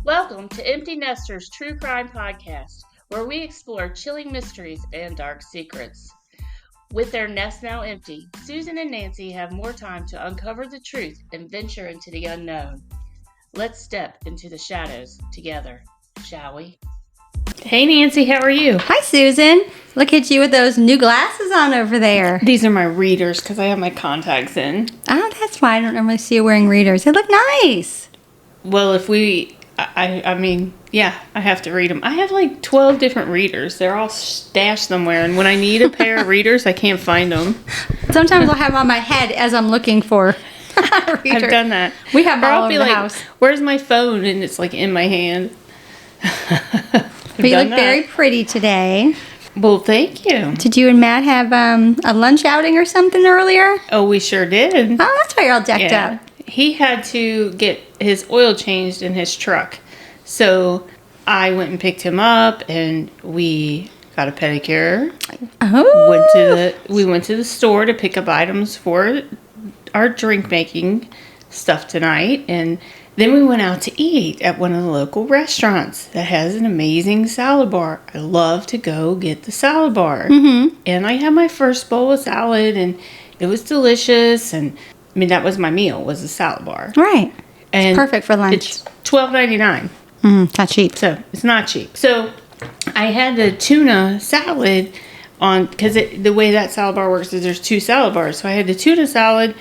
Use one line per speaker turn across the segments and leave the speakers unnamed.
Welcome to Empty Nesters True Crime Podcast, where we explore chilling mysteries and dark secrets. With their nest now empty, Susan and Nancy have more time to uncover the truth and venture into the unknown. Let's step into the shadows together, shall we? Hey Nancy, how are you?
Hi Susan. Look at you with those new glasses on over there.
These are my readers because I have my contacts in.
Oh, that's why I don't normally see you wearing readers. They look nice.
Well, I have to read them. I have like 12 different readers. They're all stashed somewhere, and when I need a pair of readers, I can't find them.
Sometimes I'll have them on my head as I'm looking for a reader.
I've done that.
We have
or
all
I'll
over
be
the
like,
house.
Where's my phone? And it's like in my hand.
But you look very pretty today.
Well, thank you.
Did you and Matt have a lunch outing or something earlier?
Oh, we sure did.
Oh, that's why you're all decked up.
He had to get his oil changed in his truck. So I went and picked him up and we got a pedicure.
Oh.
We went to the store to pick up items for our drink making stuff tonight, and then we went out to eat at one of the local restaurants that has an amazing salad bar. I love to go get the salad bar.
Mm-hmm.
And I had my first bowl of salad and it was delicious, and that was my meal, was a salad bar.
Right.
And
it's perfect for lunch.
It's $12.99.
It's not cheap.
So it's not cheap. So I had the tuna salad on, because the way that salad bar works is there's two salad bars. So I had the tuna salad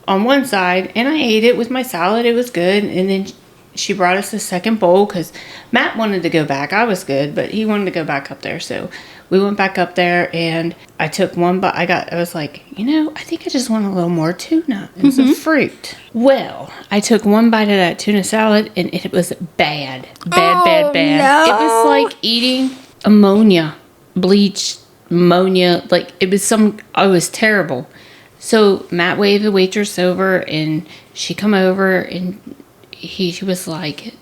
on one side, and I ate it with my salad. It was good. And then she brought us the second bowl because Matt wanted to go back. I was good, but he wanted to go back up there. So we went back up there, and I took one bite. I was like, I think I just want a little more tuna and some fruit. Well, I took one bite of that tuna salad, and it was bad. Bad.
No.
It was like eating bleached ammonia. Like, it was terrible. So Matt waved the waitress over, and she come over, and she was like,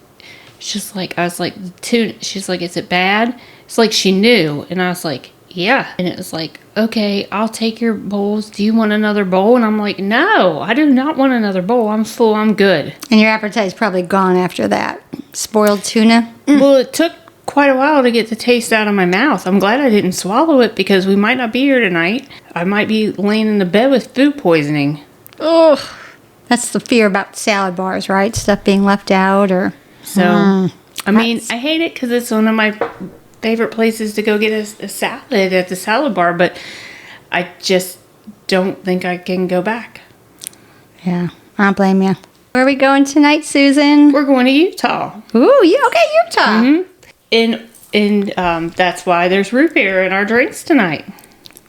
I was like, tuna. She's like, is it bad? It's like she knew, and I was like, yeah. And it was like, okay, I'll take your bowls. Do you want another bowl? And I'm like, no, I do not want another bowl. I'm full. I'm good.
And your appetite's probably gone after that. Spoiled tuna.
Well, it took quite a while to get the taste out of my mouth. I'm glad I didn't swallow it because we might not be here tonight. I might be laying in the bed with food poisoning.
Ugh. That's the fear about salad bars, right? Stuff being left out or...
So, I hate it because it's one of my favorite places to go get a salad at the salad bar, but I just don't think I can go back.
Yeah, I don't blame you. Where are we going tonight, Susan?
We're going to Utah.
Ooh, yeah, okay, Utah.
Mm-hmm. And that's why there's root beer in our drinks tonight.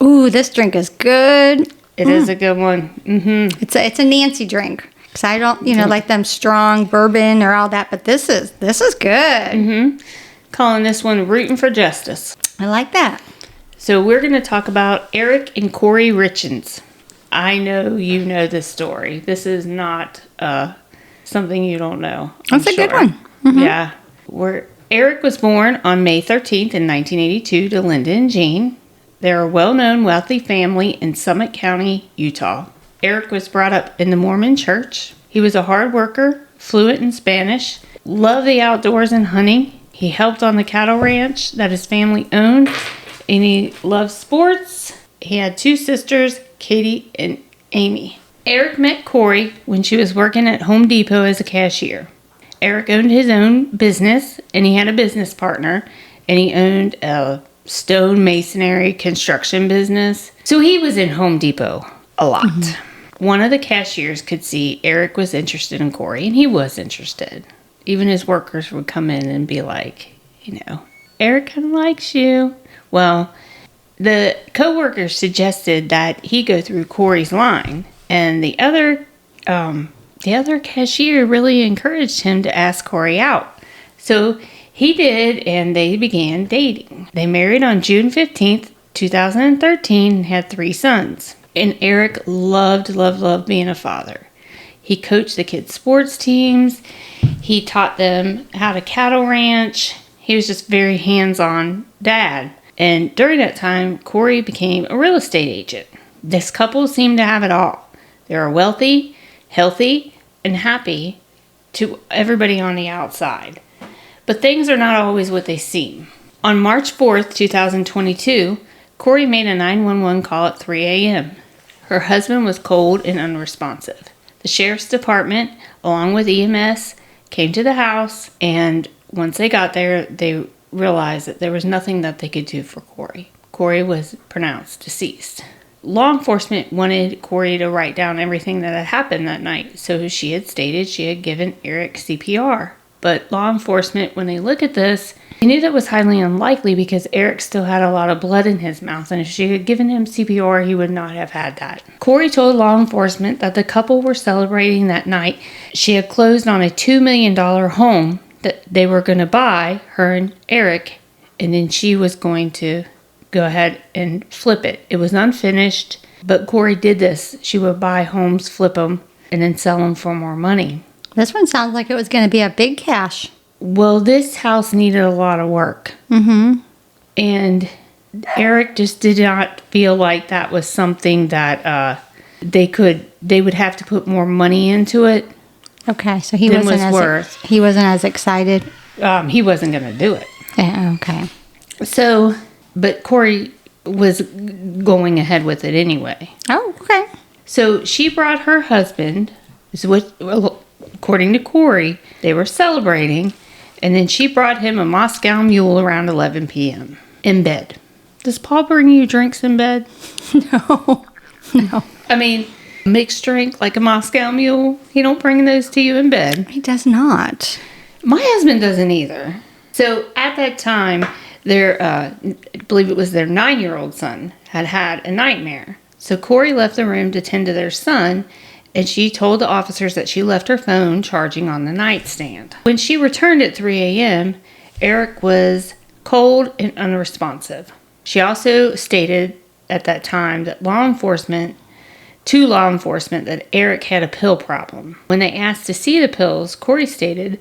Ooh, this drink is good.
It is a good one. Mm-hmm.
It's a Nancy drink. Because I don't, like them strong bourbon or all that, but this is good.
Mm-hmm. Calling this one Rootin' for Justice.
I like that.
So we're going to talk about Eric and Kouri Richins. I know you know this story. This is not something you don't know.
That's a good one. Mm-hmm.
Yeah. Eric was born on May 13th in 1982 to Linda and Jean. They're a well-known wealthy family in Summit County, Utah. Eric was brought up in the Mormon church. He was a hard worker, fluent in Spanish, loved the outdoors and hunting. He helped on the cattle ranch that his family owned, and he loved sports. He had two sisters, Katie and Amy. Eric met Kouri when she was working at Home Depot as a cashier. Eric owned his own business, and he had a business partner, and he owned a stone masonry construction business. So he was in Home Depot a lot. Mm-hmm. One of the cashiers could see Eric was interested in Kouri, and he was interested. Even his workers would come in and be like, Eric kind of likes you. Well, the co-workers suggested that he go through Kouri's line, and the other cashier really encouraged him to ask Kouri out. So he did, and they began dating. They married on June 15th, 2013, and had 3 sons. And Eric loved being a father. He coached the kids' sports teams. He taught them how to cattle ranch. He was just very hands-on dad. And during that time, Kouri became a real estate agent. This couple seemed to have it all. They were wealthy, healthy, and happy to everybody on the outside. But things are not always what they seem. On March 4th, 2022, Kouri made a 911 call at 3 a.m. Her husband was cold and unresponsive. The sheriff's department, along with EMS, came to the house, and once they got there, they realized that there was nothing that they could do for Kouri. Kouri was pronounced deceased. Law enforcement wanted Kouri to write down everything that had happened that night, so she had stated she had given Eric CPR. But law enforcement, when they look at this, they knew that was highly unlikely because Eric still had a lot of blood in his mouth, and if she had given him CPR, he would not have had that. Kouri told law enforcement that the couple were celebrating that night. She had closed on a $2 million home that they were going to buy, her and Eric, and then she was going to go ahead and flip it. It was unfinished, but Kouri did this. She would buy homes, flip them, and then sell them for more money.
This one sounds like it was going to be a big cash.
Well, this house needed a lot of work.
Mm-hmm.
And Eric just did not feel like that was something that they would have to put more money into it.
Okay, so he wasn't as excited.
He wasn't going to do it.
Yeah, okay.
So, but Kouri was going ahead with it anyway.
Oh, okay.
So she brought her husband, according to Kouri, they were celebrating, and then she brought him a Moscow Mule around 11 p.m. in bed. Does Paul bring you drinks in bed?
No.
I mean, mixed drink like a Moscow Mule, he don't bring those to you in bed.
He does not.
My husband doesn't either. So at that time, I believe it was their 9-year-old son, had a nightmare. So Kouri left the room to tend to their son, and she told the officers that she left her phone charging on the nightstand. When she returned at 3 a.m., Eric was cold and unresponsive. She also stated at that time that to law enforcement that Eric had a pill problem. When they asked to see the pills, Kouri stated,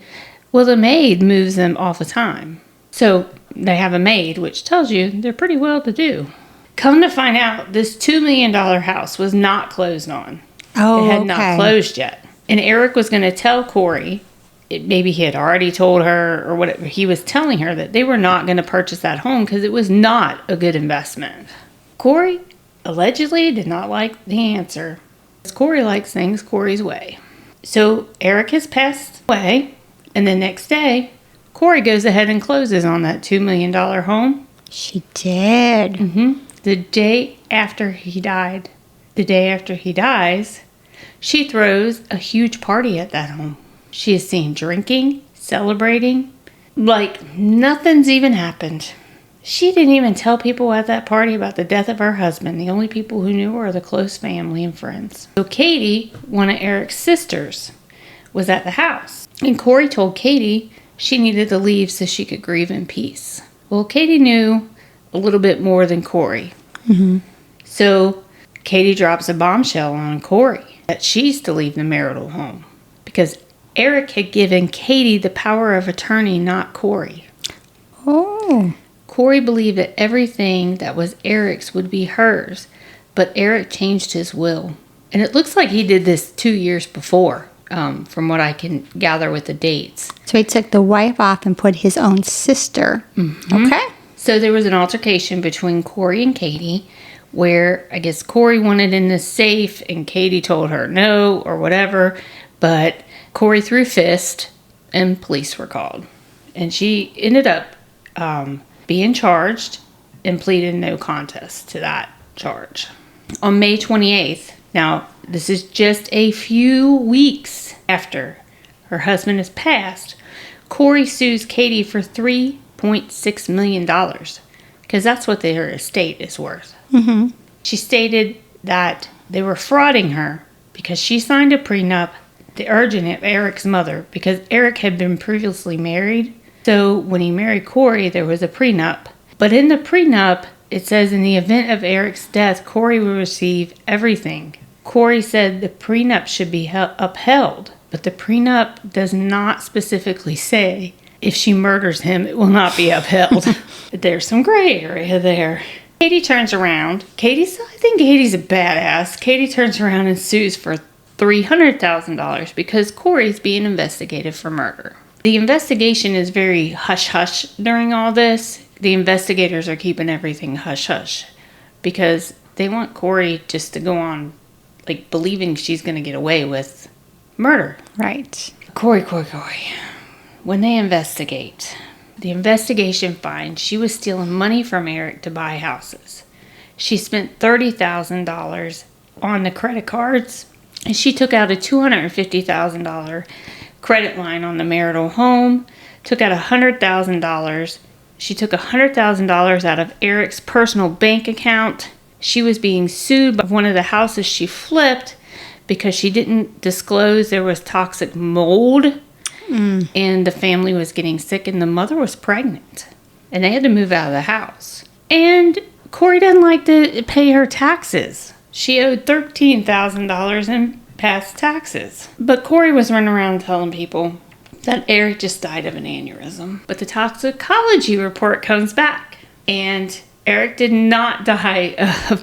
well, the maid moves them all the time. So they have a maid, which tells you they're pretty well to do. Come to find out, this $2 million house was not closed on.
Oh,
it had not closed yet. And Eric was going to tell Kouri, maybe he had already told her or whatever, he was telling her that they were not going to purchase that home because it was not a good investment. Kouri allegedly did not like the answer. Kouri likes things Kouri's way. So Eric has passed away, and the next day, Kouri goes ahead and closes on that $2 million home.
She did.
Mm-hmm. The day after he dies, she throws a huge party at that home. She is seen drinking, celebrating, like nothing's even happened. She didn't even tell people at that party about the death of her husband. The only people who knew were the close family and friends. So Katie, one of Eric's sisters, was at the house. And Kouri told Katie she needed to leave so she could grieve in peace. Well, Katie knew a little bit more than Kouri.
Mm-hmm.
So Katie drops a bombshell on Kouri that she's to leave the marital home because Eric had given Katie the power of attorney, not Kouri.
Oh.
Kouri believed that everything that was Eric's would be hers, but Eric changed his will. And it looks like he did this 2 years before, from what I can gather with the dates.
So he took the wife off and put his own sister.
Mm-hmm.
Okay.
So there was an altercation between Kouri and Katie where I guess Kouri wanted in the safe and Katie told her no or whatever, but Kouri threw fist and police were called. And she ended up being charged and pleaded no contest to that charge. On May 28th, now this is just a few weeks after her husband has passed, Kouri sues Katie for $3.6 million because that's what their estate is worth.
Mm-hmm.
She stated that they were frauding her because she signed a prenup at the urging of Eric's mother because Eric had been previously married. So when he married Kouri, there was a prenup. But in the prenup, it says in the event of Eric's death, Kouri will receive everything. Kouri said the prenup should be upheld, but the prenup does not specifically say if she murders him, it will not be upheld. There's some gray area there. Katie turns around. I think Katie's a badass. Katie turns around and sues for $300,000 because Kouri's being investigated for murder. The investigation is very hush-hush during all this. The investigators are keeping everything hush-hush because they want Kouri just to go on, like, believing she's going to get away with murder.
Right.
Kouri. When they investigate, the investigation finds she was stealing money from Eric to buy houses. She spent $30,000 on the credit cards, and she took out a $250,000 credit line on the marital home, took out $100,000. She took $100,000 out of Eric's personal bank account. She was being sued by one of the houses she flipped because she didn't disclose there was toxic mold, and the family was getting sick, and the mother was pregnant, and they had to move out of the house. And Kouri didn't like to pay her taxes. She owed $13,000 in past taxes. But Kouri was running around telling people that Eric just died of an aneurysm. But the toxicology report comes back, and Eric did not die of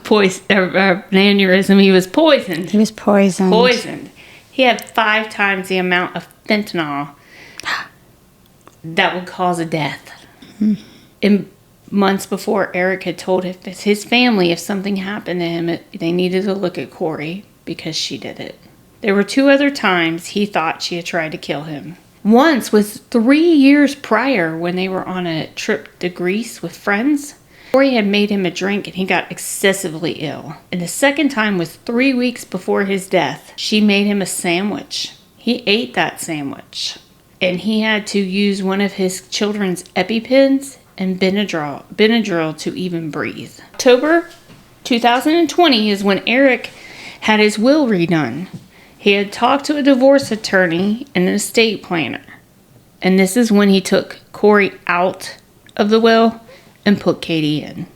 an aneurysm. He was poisoned.
He was poisoned.
He had 5 times the amount of fentanyl that would cause a death. In months before, Eric had told his family if something happened to him, they needed to look at Kouri because she did it. There were 2 other times he thought she had tried to kill him. Once was 3 years prior when they were on a trip to Greece with friends. Kouri had made him a drink and he got excessively ill. And the second time was 3 weeks before his death. She made him a sandwich. He ate that sandwich. And he had to use one of his children's EpiPens and Benadryl to even breathe. October 2020 is when Eric had his will redone. He had talked to a divorce attorney and an estate planner. And this is when he took Kouri out of the will and put Katie in.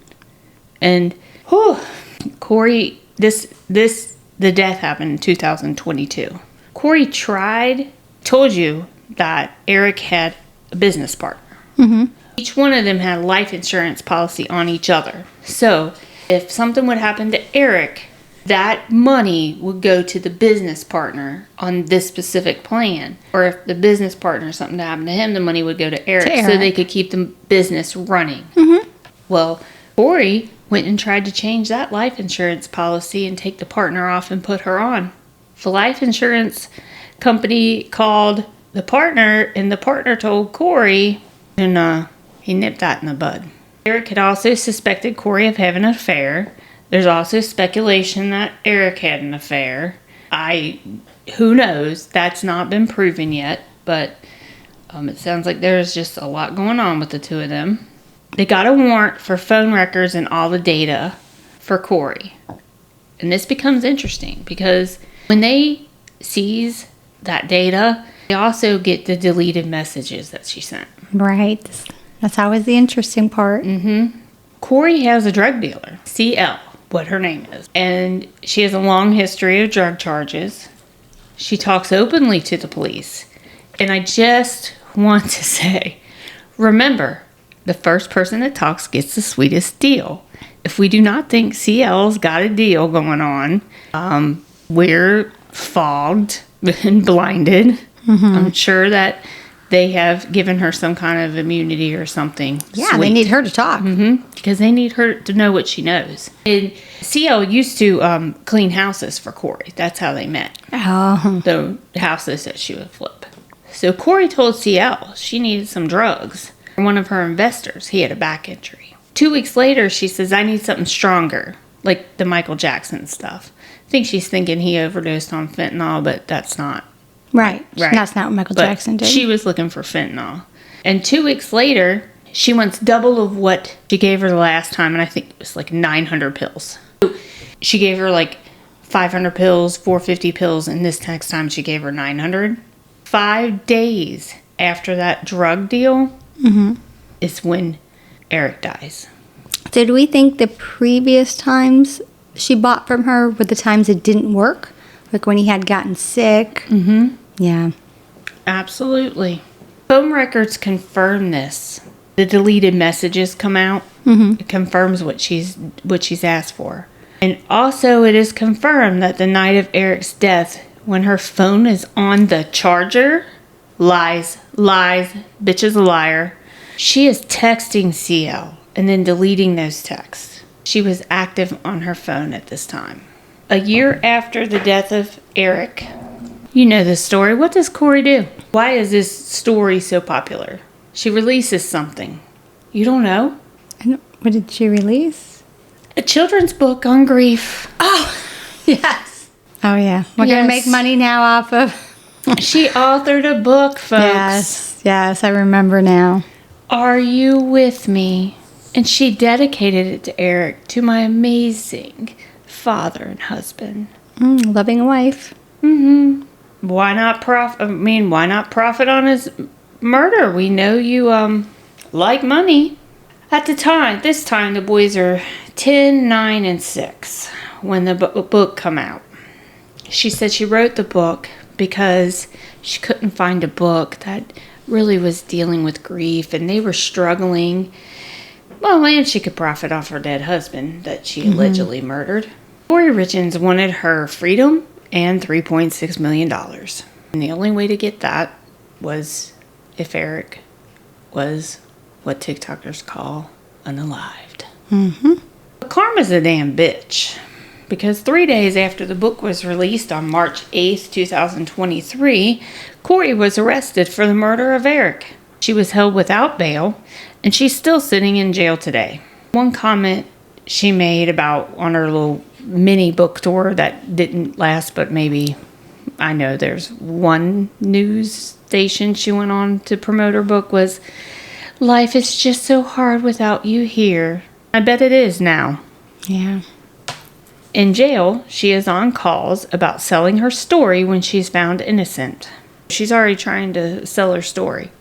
And Kouri, the death happened in 2022. Kouri told you that Eric had a business partner. Mm-hmm. Each one of them had a life insurance policy on each other. So if something would happen to Eric, that money would go to the business partner on this specific plan. Or if the business partner, something happened to him, the money would go to Eric. So they could keep the business running. Mm-hmm. Well, Kouri went and tried to change that life insurance policy and take the partner off and put her on. The life insurance company called the partner, and the partner told Kouri, and he nipped that in the bud. Eric had also suspected Kouri of having an affair. There's also speculation that Eric had an affair. Who knows? That's not been proven yet, but it sounds like there's just a lot going on with the 2 of them. They got a warrant for phone records and all the data for Kouri. And this becomes interesting because when they seize that data, they also get the deleted messages that she sent.
Right. That's always the interesting part.
Mm-hmm. Kouri has a drug dealer, CL, what her name is. And she has a long history of drug charges. She talks openly to the police. And I just want to say, remember, the first person that talks gets the sweetest deal. If we do not think CL's got a deal going on, we're fogged and blinded. Mm-hmm. I'm sure that they have given her some kind of immunity or something.
Yeah,
sweet.
They need her to talk.
Mm-hmm. Because they need her to know what she knows. And CL used to clean houses for Kouri. That's how they met.
Oh.
The houses that she would flip. So Kouri told CL she needed some drugs. One of her investors, he had a back injury. 2 weeks later, she says, I need something stronger, like the Michael Jackson stuff. I think she's thinking he overdosed on fentanyl, but that's not.
Right. That's not what Michael Jackson did.
She was looking for fentanyl. And 2 weeks later, she wants double of what she gave her the last time, and I think it was like 900 pills. She gave her like 500 pills, 450 pills, and this next time she gave her 900. 5 days after that drug deal, mm-hmm. is when Eric dies.
Did we think the previous times she bought from her were the times it didn't work? Like when he had gotten sick?
Mm-hmm.
Yeah.
Absolutely. Phone records confirm this. The deleted messages come out.
Mm-hmm.
It confirms what she's asked for. And also it is confirmed that the night of Eric's death, when her phone is on the charger, Lies, lies, bitch is a liar. She is texting CL and then deleting those texts. She was active on her phone at this time. A year after the death of Eric, you know this story. What does Kouri do? Why is this story so popular? She releases something. You don't know?
What did she release?
A children's book on grief.
Oh, yes. Oh, yeah. We're going to make money now off of...
She authored a book, folks.
Yes, I remember now.
Are You With Me? And she dedicated it to Eric, to my amazing father and husband.
Loving a wife.
Mm-hmm. Why not profit on his murder? We know you like money. At this time, the boys are 10, 9, and 6 when the book come out. She said she wrote the book because she couldn't find a book that really was dealing with grief, and they were struggling. Well, and she could profit off her dead husband that she allegedly murdered. Kouri Richins wanted her freedom and $3.6 million. And the only way to get that was if Eric was what TikTokers call unalived. But karma's a damn bitch. Because 3 days after the book was released on March 8th, 2023, Kouri was arrested for the murder of Eric. She was held without bail, and she's still sitting in jail today. One comment she made on her little mini book tour that didn't last, but maybe, I know there's one news station she went on to promote her book, was, "Life is just so hard without you here." I bet it is now.
Yeah.
In jail, she is on calls about selling her story when she's found innocent. She's already trying to sell her story.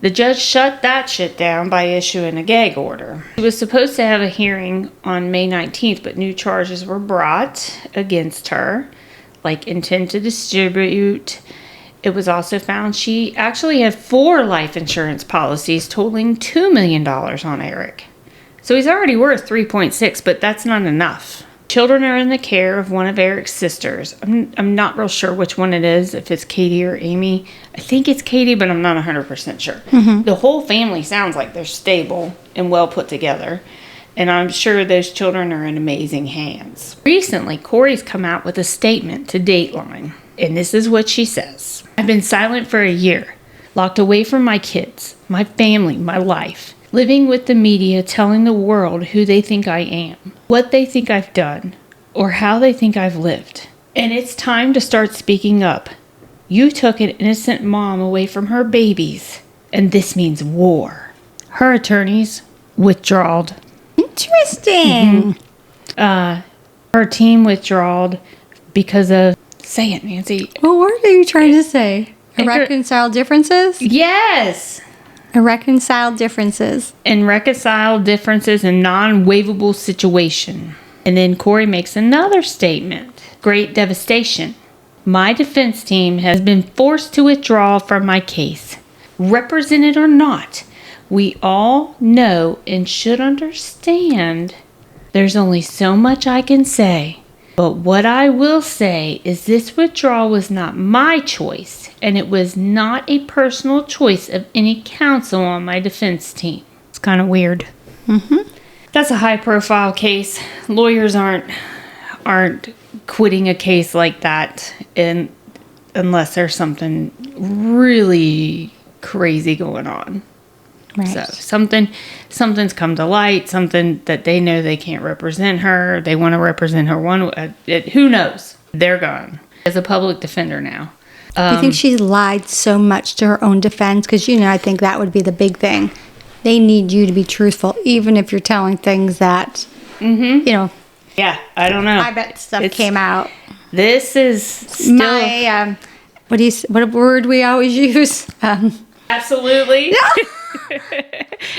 The judge shut that shit down by issuing a gag order. She was supposed to have a hearing on May 19th, but new charges were brought against her, like intent to distribute. It was also found she actually had 4 life insurance policies totaling $2 million on Eric. So he's already worth 3.6, but that's not enough. Children are in the care of one of Eric's sisters. I'm not real sure which one it is, if it's Katie or Amy. I think it's Katie, but I'm not 100% sure. The whole family sounds like they're stable and well put together, and I'm sure those children are in amazing hands. Recently, Kouri's come out with a statement to Dateline, and this is what she says. "I've been silent for a year, locked away from my kids, my family, my life. Living with the media, telling the world who they think I am, what they think I've done, or how they think I've lived. And it's time to start speaking up. You took an innocent mom away from her babies, and this means war." Her attorneys withdrawed.
Interesting.
Her team withdrawed because of... Say it, Nancy.
What word are you trying to say? Irreconciled differences?
Yes!
Irreconciled differences.
And reconcile differences in non-waivable situation. And then Kouri makes another statement. Great devastation. My defense team has been forced to withdraw from my case. Represented or not, we all know and should understand there's only so much I can say. But what I will say is this withdrawal was not my choice, and it was not a personal choice of any counsel on my defense team. It's kind of weird. That's a high-profile case. Lawyers aren't quitting a case like that unless there's something really crazy going on.
Right.
So something's come to light, something that they know they can't represent her. They want to represent her who knows? They're gone. As a public defender now.
Do you think she's lied so much to her own defense? Because, I think that would be the big thing. They need you to be truthful, even if you're telling things that,
Yeah, I don't know.
I bet stuff came out.
This is still...
My, what word we always use?
Absolutely.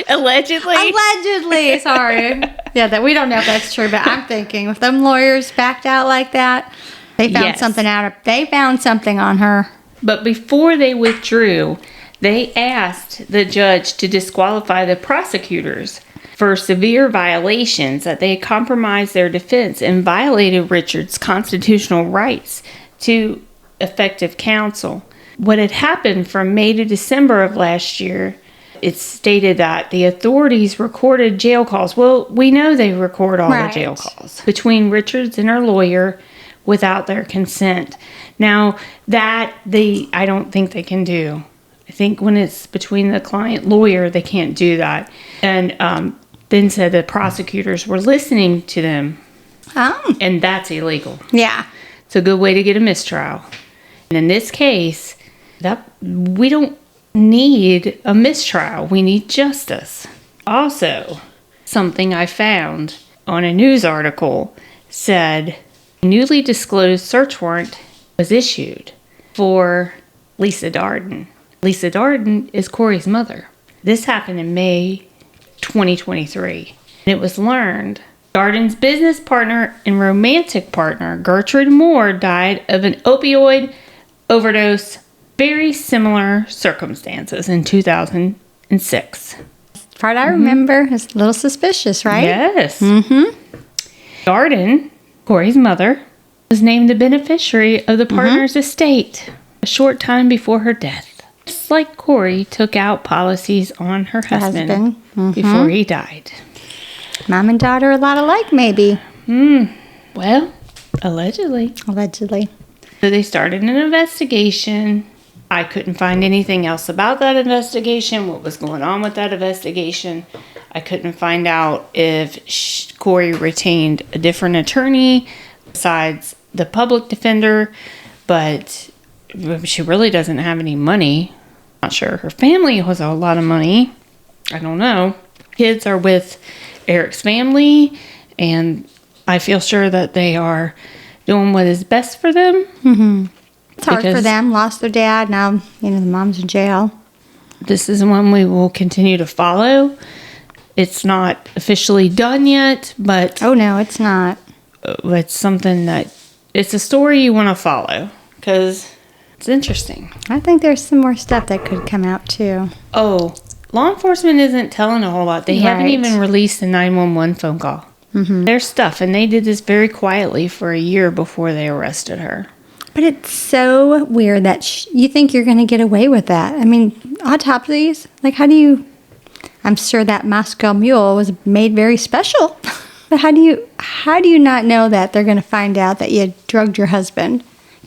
Allegedly,
sorry. Yeah, that we don't know if that's true, but I'm thinking if them lawyers backed out like that, they found something they found something on her.
But before they withdrew, they asked the judge to disqualify the prosecutors for severe violations, that they compromised their defense and violated Richard's constitutional rights to effective counsel. What had happened from May to December of last year, it stated that the authorities recorded jail calls. Well, we know they record all the jail calls between Richards and her lawyer without their consent. Now, I don't think they can do. I think when it's between the client lawyer, they can't do that. And then said the prosecutors were listening to them.
Oh.
And that's illegal.
Yeah.
It's a good way to get a mistrial. And in this case, we don't need a mistrial. We need justice. Also, something I found on a news article said a newly disclosed search warrant was issued for Lisa Darden. Lisa Darden is Kouri's mother. This happened in May 2023. And it was learned Darden's business partner and romantic partner, Gertrude Moore, died of an opioid overdose. Very similar circumstances in 2006.
Part I remember is a little suspicious, right?
Yes. Darden, Kouri's mother, was named the beneficiary of the partner's estate a short time before her death. Just like Kouri took out policies on her husband before he died.
Mom and daughter a lot alike, maybe.
Well, allegedly.
Allegedly.
So they started an investigation. I couldn't find anything else about that investigation, what was going on with that investigation. I couldn't find out if Kouri retained a different attorney besides the public defender, but she really doesn't have any money. Not sure. Her family has a lot of money. I don't know. Kids are with Eric's family, and I feel sure that they are doing what is best for them.
It's hard for them. Lost their dad. Now, the mom's in jail.
This is one we will continue to follow. It's not officially done yet, but...
Oh, no, it's not.
It's something that... It's a story you want to follow, because it's interesting.
I think there's some more stuff that could come out, too.
Oh, law enforcement isn't telling a whole lot. They haven't even released a 911 phone call. There's stuff, and they did this very quietly for a year before they arrested her.
But it's so weird that you think you're going to get away with that. I mean, autopsies, how do you... I'm sure that Moscow Mule was made very special. But how do you not know that they're going to find out that you drugged your husband?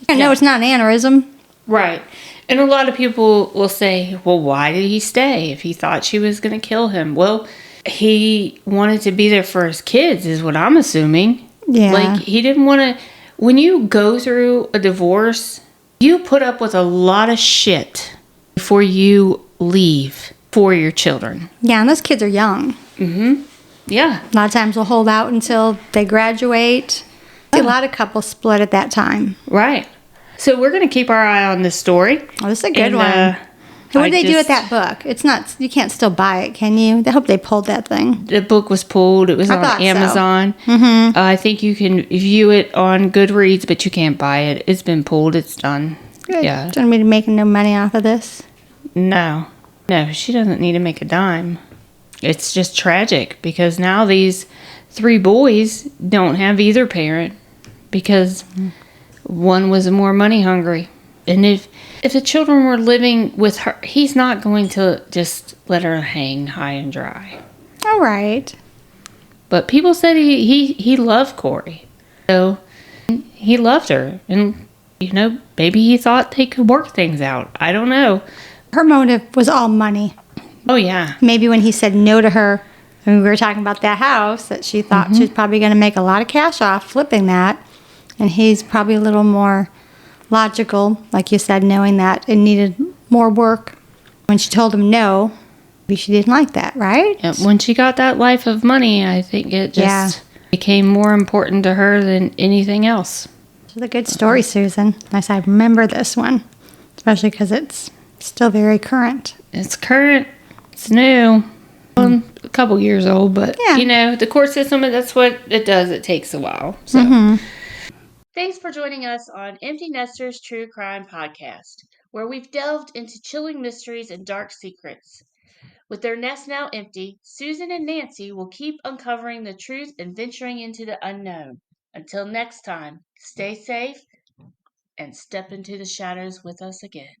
I know it's not an aneurysm.
Right. And a lot of people will say, well, why did he stay if he thought she was going to kill him? Well, he wanted to be there for his kids is what I'm assuming.
Yeah.
He didn't want to... When you go through a divorce, you put up with a lot of shit before you leave for your children.
Yeah, and those kids are young.
Yeah.
A lot of times they'll hold out until they graduate. A lot of couples split at that time.
Right. So we're going to keep our eye on this story.
Oh, this is a good one. What did they do with that book? It's not. You can't still buy it, can you? I hope they pulled that thing.
The book was pulled. It was on Amazon. So. I think you can view it on Goodreads, but you can't buy it. It's been pulled. It's done.
Good.
Yeah.
Don't need to make no money off of this.
No, she doesn't need to make a dime. It's just tragic because now these 3 boys don't have either parent because one was more money hungry. And if the children were living with her, he's not going to just let her hang high and dry.
All right.
But people said he loved Kouri. So he loved her. And, maybe he thought they could work things out. I don't know.
Her motive was all money.
Oh, yeah.
Maybe when he said no to her, and we were talking about that house, that she thought she was probably going to make a lot of cash off flipping that. And he's probably a little more logical, like you said, knowing that it needed more work. When she told him no, maybe she didn't like that, right?
Yeah, when she got that life of money, I think it just became more important to her than anything else.
It's a good story, Susan. Nice, I remember this one, especially because it's still very current.
It's current. It's new. A couple years old, but, the court system, that's what it does. It takes a while. So. Thanks for joining us on Empty Nesters True Crime Podcast, where we've delved into chilling mysteries and dark secrets. With their nest now empty, Susan and Nancy will keep uncovering the truth and venturing into the unknown. Until next time, stay safe and step into the shadows with us again.